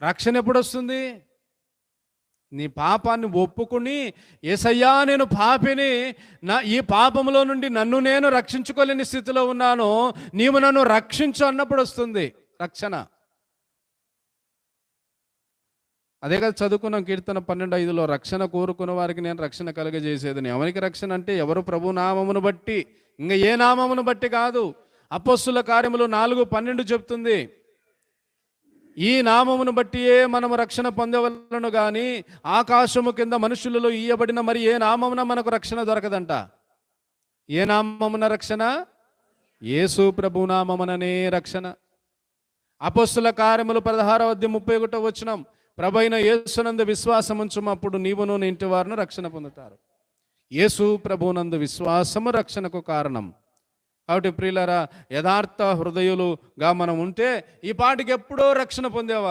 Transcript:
రక్షణ ఎప్పుడు వస్తుంది? నీ పాపాన్ని ఒప్పుకుని, యేసయ్యా నేను పాపిని, ఈ పాపంలో నుండి నన్ను నేను రక్షించుకోలేని స్థితిలో ఉన్నాను, నీవు నన్ను రక్షించు అన్నప్పుడు వస్తుంది రక్షణ. అదే కదా చదువుకున్నాం కీర్తన 12:5లో, రక్షణ కోరుకున్న వారికి నేను రక్షణ కలుగజేసేదని. ఎవరికి రక్షణ అంటే ఎవరు? ప్రభు నామమును బట్టి, ఇంకా ఏ నామమును బట్టి కాదు. అపొస్తలుల కార్యములు 4:12 చెప్తుంది, ఈ నామమును బట్టియే మనము రక్షణ పొందవలను గాని ఆకాశము కింద మనుషులలో ఇయ్యబడిన మరి ఏ నామమున మనకు రక్షణ దొరకదంట. ఏ నామమున రక్షణ? యేసు ప్రభు నామముననే రక్షణ. అపొస్తలుల కార్యములు 16:31 ప్రభువైన యేసునందు విశ్వాసముంచుము, అప్పుడు నీవును నీ ఇంటి వారును రక్షణ పొందుతారు. యేసు ప్రభువునందు విశ్వాసము రక్షణకు కారణం. కాబట్టి ప్రియులారా, యథార్థ హృదయులుగా మనం ఉంటే ఈ పాటికి ఎప్పుడో రక్షణ పొందేవారు.